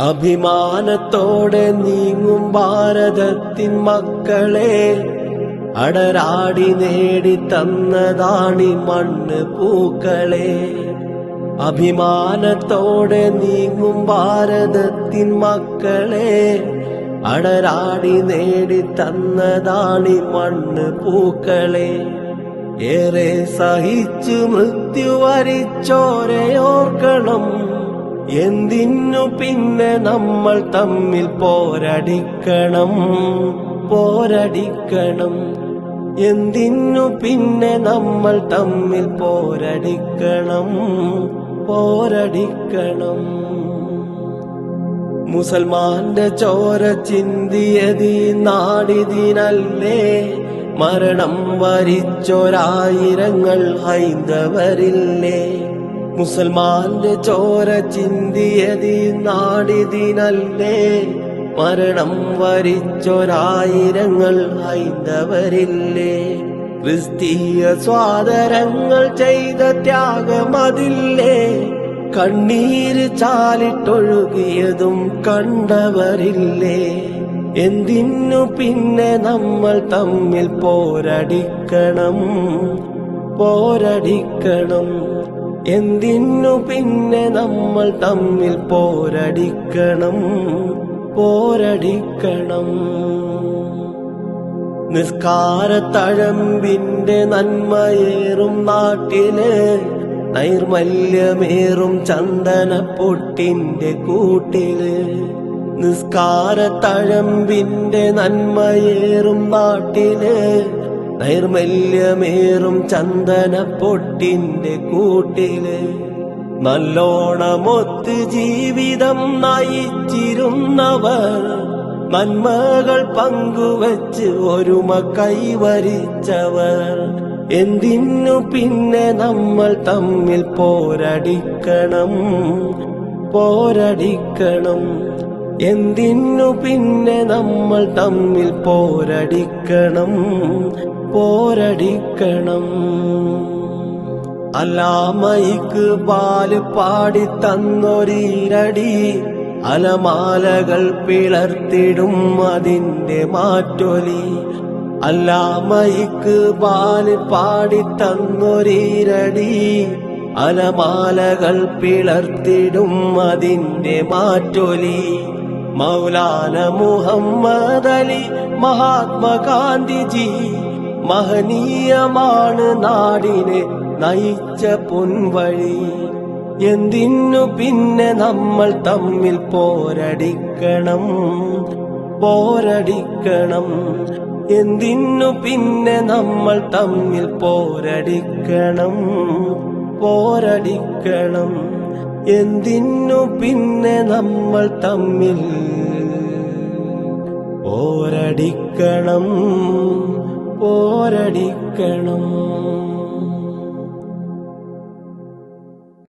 അഭിമാനത്തോടെ നീങ്ങും ഭാരതത്തിൻ മക്കളെ അടരാടി നേടി തന്നതാണി മണ്ണ് പൂക്കളെ. അഭിമാനത്തോടെ നീങ്ങും ഭാരതത്തിൻ മക്കളെ അടരാടി നേടി തന്നതാണി മണ്ണ് പൂക്കളെ. ഏറെ സഹിച്ചു മൃത്യു വരിച്ചോരെയോർക്കണം, എന്തിനു പിന്നെ നമ്മൾ തമ്മിൽ പോരടിക്കണം. എന്തിനു പിന്നെ നമ്മൾ തമ്മിൽ പോരടിക്കണം. മുസൽമാന്റെ ചോര ചിന്തിയതീ നാടിതിനല്ലേ, മരണം വരിച്ചൊരായിരങ്ങൾ ഹൈന്ദവരില്ലേ. മുസൽമാന്റെ ചോര ചിന്തിയതീ നാടിതിനല്ലേ, മരണം വരിച്ചൊരായിരങ്ങൾ ഹൈന്ദവരില്ലേ. ക്രിസ്തീയ സ്വാതരങ്ങൾ ചെയ്ത ത്യാഗമതില്ലേ, കണ്ണീര് ചാലിട്ടൊഴുകിയതും കണ്ടവരില്ലേ. എന്തിനു പിന്നെ നമ്മൾ തമ്മിൽ പോരടിക്കണം. എന്തിനു പിന്നെ നമ്മൾ തമ്മിൽ പോരടിക്കണം. നിസ്കാരത്തഴമ്പിന്റെ നന്മയേറും നാട്ടില് നൈർമല്യമേറും ചന്ദനപ്പൊട്ടിന്റെ കൂട്ടില്. നിസ്കാരത്തഴമ്പിന്റെ നന്മയേറും നാട്ടില് നൈർമല്യമേറും ചന്ദനപ്പൊട്ടിന്റെ കൂട്ടില്. നല്ലോണമൊത്ത് ജീവിതം നയിച്ചിരുന്നവർ, നന്മകൾ പങ്കുവച്ച് ഒരുമ കൈവരിച്ചവർ. എന്തിനു പിന്നെ നമ്മൾ തമ്മിൽ പോരടിക്കണം. എന്തിനു പിന്നെ നമ്മൾ തമ്മിൽ പോരടിക്കണം. അല്ലാമയ്ക്ക് പാല് പാടി തന്നൊരീരടി, അലമാലകൾ പിളർത്തിടും അതിന്റെ മാറ്റൊലി. അല്ലാമയ്ക്ക് പാല് പാടി തന്നൊരീരടി, അലമാലകൾ പിളർത്തിടും അതിന്റെ മാറ്റൊലി. മൗലാന മുഹമ്മദ് അലി മഹാത്മാഗാന്ധിജി മഹനീയമാണ് നാടിനെ നയിച്ച പൊൻവഴി. എന്തിനു പിന്നെ നമ്മൾ തമ്മിൽ പോരടിക്കണം. എന്തിനു പിന്നെ നമ്മൾ തമ്മിൽ പോരടിക്കണം. എന്തിനു പിന്നെ നമ്മൾ തമ്മിൽ പോരടിക്കണം.